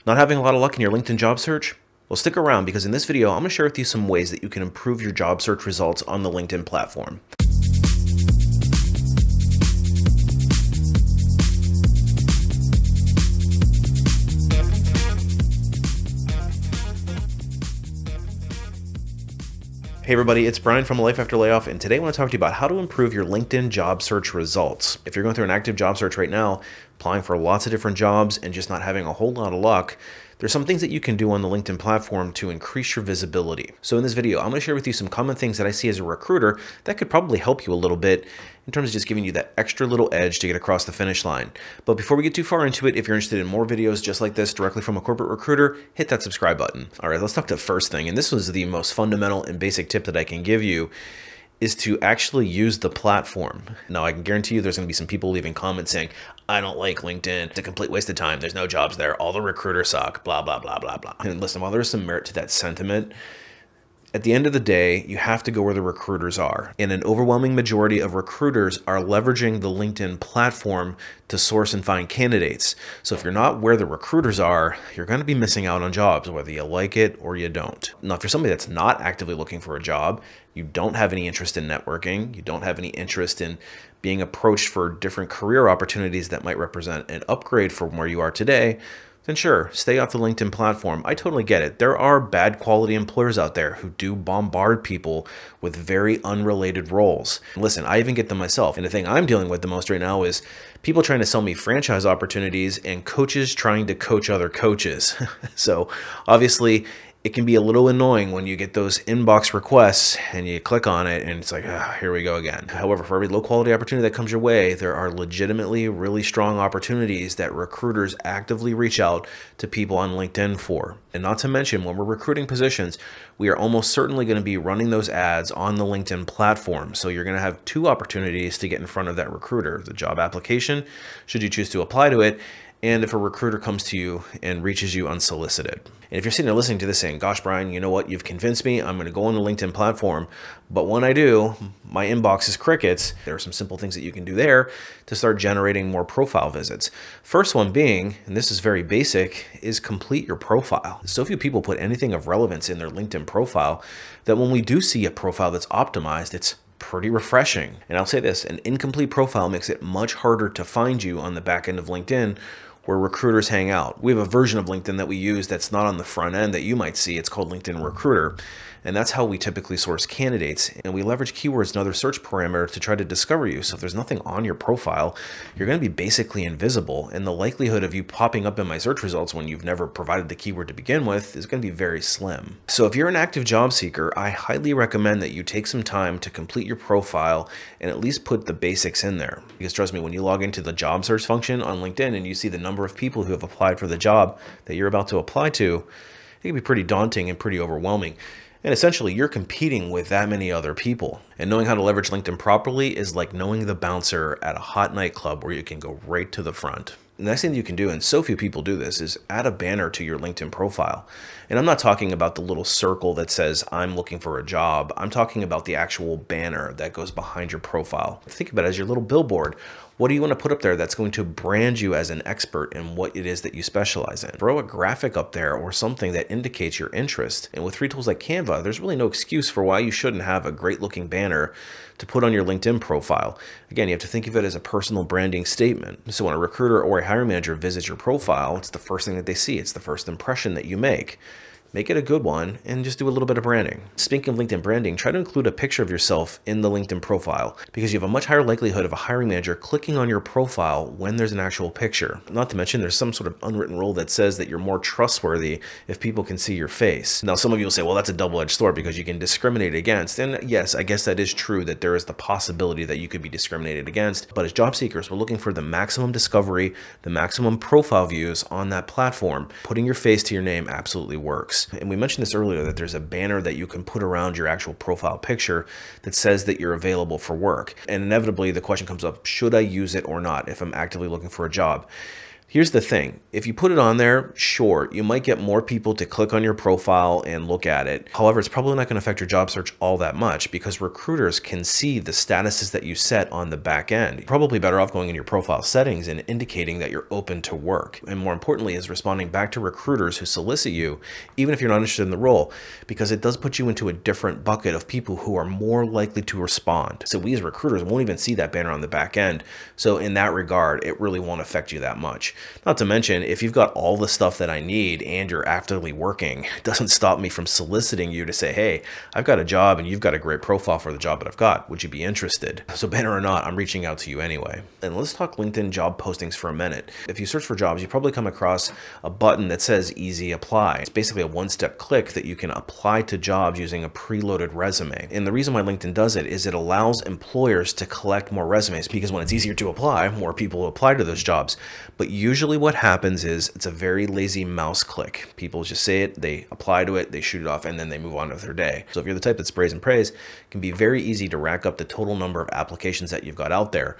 Not having a lot of luck in your LinkedIn job search? Well, stick around because in this video, I'm going to share with you some ways that you can improve your job search results on the LinkedIn platform. Hey everybody, it's Brian from Life After Layoff, and today I want to talk to you about how to improve your LinkedIn job search results. If you're going through an active job search right now, applying for lots of different jobs and just not having a whole lot of luck, there's some things that you can do on the LinkedIn platform to increase your visibility. So in this video, I'm going to share with you some common things that I see as a recruiter that could probably help you a little bit in terms of just giving you that extra little edge to get across the finish line. But before we get too far into it, if you're interested in more videos just like this directly from a corporate recruiter, hit that subscribe button. All right, let's talk to the first thing. And this was the most fundamental and basic tip that I can give you, is to actually use the platform. Now, I can guarantee you there's going to be some people leaving comments saying, I don't like LinkedIn. It's a complete waste of time. There's no jobs there. All the recruiters suck, blah, blah, blah, blah, blah. And listen, while there's some merit to that sentiment, at the end of the day, you have to go where the recruiters are. And an overwhelming majority of recruiters are leveraging the LinkedIn platform to source and find candidates. So if you're not where the recruiters are, you're going to be missing out on jobs, whether you like it or you don't. Now, if you're somebody that's not actively looking for a job, you don't have any interest in networking, you don't have any interest in being approached for different career opportunities that might represent an upgrade from where you are today, then sure, stay off the LinkedIn platform. I totally get it. There are bad quality employers out there who do bombard people with very unrelated roles. Listen, I even get them myself. And the thing I'm dealing with the most right now is people trying to sell me franchise opportunities and coaches trying to coach other coaches. So obviously, it can be a little annoying when you get those inbox requests and you click on it and it's like, here we go again. However, for every low quality opportunity that comes your way, there are legitimately really strong opportunities that recruiters actively reach out to people on LinkedIn for. And not to mention, when we're recruiting positions, we are almost certainly going to be running those ads on the LinkedIn platform. So you're going to have two opportunities to get in front of that recruiter: the job application, should you choose to apply to it, and if a recruiter comes to you and reaches you unsolicited. And if you're sitting there listening to this saying, gosh, Brian, you know what? You've convinced me. I'm going to go on the LinkedIn platform. But when I do, my inbox is crickets. There are some simple things that you can do there to start generating more profile visits. First one being, and this is very basic, is complete your profile. So few people put anything of relevance in their LinkedIn profile that when we do see a profile that's optimized, it's pretty refreshing. And I'll say this, an incomplete profile makes it much harder to find you on the back end of LinkedIn, where recruiters hang out. We have a version of LinkedIn that we use that's not on the front end that you might see. It's called LinkedIn Recruiter. And that's how we typically source candidates. And we leverage keywords and other search parameters to try to discover you. So if there's nothing on your profile, you're going to be basically invisible. And the likelihood of you popping up in my search results when you've never provided the keyword to begin with is going to be very slim. So if you're an active job seeker, I highly recommend that you take some time to complete your profile and at least put the basics in there. Because trust me, when you log into the job search function on LinkedIn and you see the number of people who have applied for the job that you're about to apply to, it can be pretty daunting and pretty overwhelming. And essentially, you're competing with that many other people. And knowing how to leverage LinkedIn properly is like knowing the bouncer at a hot nightclub where you can go right to the front. The next thing you can do, and so few people do this, is add a banner to your LinkedIn profile. And I'm not talking about the little circle that says, I'm looking for a job. I'm talking about the actual banner that goes behind your profile. Think about it as your little billboard. What do you want to put up there that's going to brand you as an expert in what it is that you specialize in? Throw a graphic up there or something that indicates your interest. And with free tools like Canva, there's really no excuse for why you shouldn't have a great looking banner to put on your LinkedIn profile. Again, you have to think of it as a personal branding statement. So when a recruiter or a hiring manager visits your profile, it's the first thing that they see. It's the first impression that you make. Make it a good one and just do a little bit of branding. Speaking of LinkedIn branding, try to include a picture of yourself in the LinkedIn profile because you have a much higher likelihood of a hiring manager clicking on your profile when there's an actual picture. Not to mention there's some sort of unwritten rule that says that you're more trustworthy if people can see your face. Now, some of you will say, well, that's a double-edged sword because you can discriminate against. And yes, I guess that is true that there is the possibility that you could be discriminated against. But as job seekers, we're looking for the maximum discovery, the maximum profile views on that platform. Putting your face to your name absolutely works. And we mentioned this earlier that there's a banner that you can put around your actual profile picture that says that you're available for work. And inevitably the question comes up, should I use it or not if I'm actively looking for a job? Here's the thing. If you put it on there, sure, you might get more people to click on your profile and look at it. However, it's probably not going to affect your job search all that much because recruiters can see the statuses that you set on the back end. You're probably better off going in your profile settings and indicating that you're open to work. And more importantly, is responding back to recruiters who solicit you, even if you're not interested in the role, because it does put you into a different bucket of people who are more likely to respond. So we as recruiters won't even see that banner on the back end. So in that regard, it really won't affect you that much. Not to mention, if you've got all the stuff that I need and you're actively working, it doesn't stop me from soliciting you to say, hey, I've got a job and you've got a great profile for the job that I've got. Would you be interested? So banner or not, I'm reaching out to you anyway. And let's talk LinkedIn job postings for a minute. If you search for jobs, you probably come across a button that says Easy Apply. It's basically a one-step click that you can apply to jobs using a preloaded resume. And the reason why LinkedIn does it is it allows employers to collect more resumes because when it's easier to apply, more people will apply to those jobs. But usually what happens is it's a very lazy mouse click. People just say it, they apply to it, they shoot it off, and then they move on with their day. So if you're the type that sprays and prays, it can be very easy to rack up the total number of applications that you've got out there.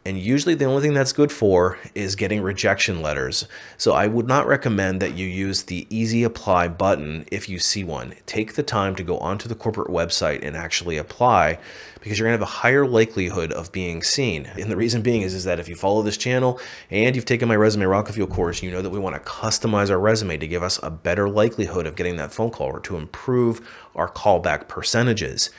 And usually the only thing that's good for is getting rejection letters. So I would not recommend that you use the Easy Apply button if you see one. Take the time to go onto the corporate website and actually apply because you're gonna have a higher likelihood of being seen. And the reason being is that if you follow this channel and you've taken my Resume Rocketfuel course, you know that we wanna customize our resume to give us a better likelihood of getting that phone call or to improve our callback percentages.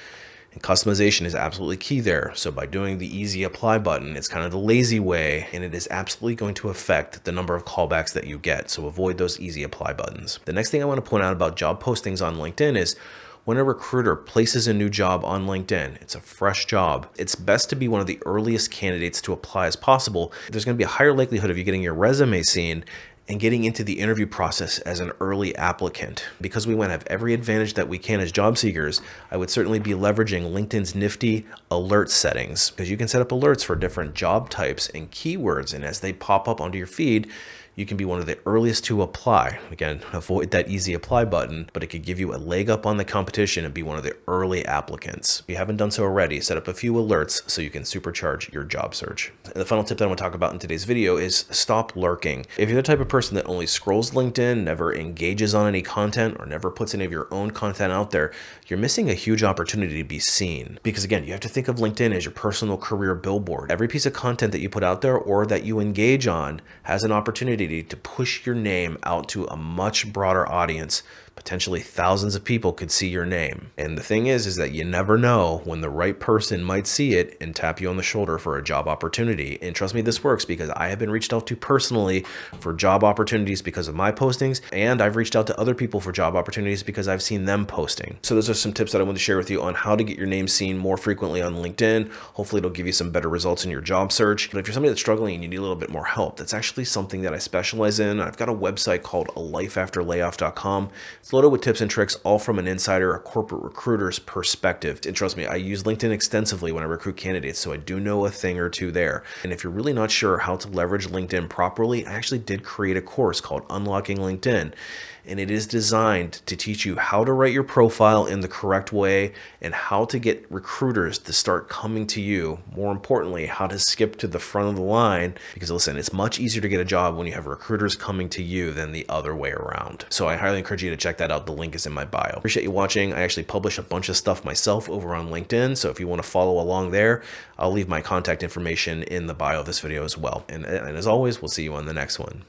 And customization is absolutely key there. So by doing the Easy Apply button, it's kind of the lazy way, and it is absolutely going to affect the number of callbacks that you get. So avoid those Easy Apply buttons. The next thing I want to point out about job postings on LinkedIn is when a recruiter places a new job on LinkedIn, it's a fresh job, it's best to be one of the earliest candidates to apply as possible. There's going to be a higher likelihood of you getting your resume seen and getting into the interview process as an early applicant. Because we want to have every advantage that we can as job seekers, I would certainly be leveraging LinkedIn's nifty alert settings because you can set up alerts for different job types and keywords. And as they pop up onto your feed, you can be one of the earliest to apply. Again, avoid that Easy Apply button, but it could give you a leg up on the competition and be one of the early applicants. If you haven't done so already, set up a few alerts so you can supercharge your job search. And the final tip that I want to talk about in today's video is stop lurking. If you're the type of person that only scrolls LinkedIn, never engages on any content, or never puts any of your own content out there, you're missing a huge opportunity to be seen. Because again, you have to think of LinkedIn as your personal career billboard. Every piece of content that you put out there or that you engage on has an opportunity to push your name out to a much broader audience. Potentially thousands of people could see your name. And the thing is that you never know when the right person might see it and tap you on the shoulder for a job opportunity. And trust me, this works because I have been reached out to personally for job opportunities because of my postings, and I've reached out to other people for job opportunities because I've seen them posting. So those are some tips that I want to share with you on how to get your name seen more frequently on LinkedIn. Hopefully it'll give you some better results in your job search. But if you're somebody that's struggling and you need a little bit more help, that's actually something that I specialize in. I've got a website called alifeafterlayoff.com. It's loaded with tips and tricks, all from an insider, a corporate recruiter's perspective. And trust me, I use LinkedIn extensively when I recruit candidates, so I do know a thing or two there. And if you're really not sure how to leverage LinkedIn properly, I actually did create a course called Unlocking LinkedIn. And it is designed to teach you how to write your profile in the correct way and how to get recruiters to start coming to you. More importantly, how to skip to the front of the line, because listen, it's much easier to get a job when you have recruiters coming to you than the other way around. So I highly encourage you to check that out. The link is in my bio. Appreciate you watching. I actually publish a bunch of stuff myself over on LinkedIn. So if you want to follow along there, I'll leave my contact information in the bio of this video as well. And as always, we'll see you on the next one.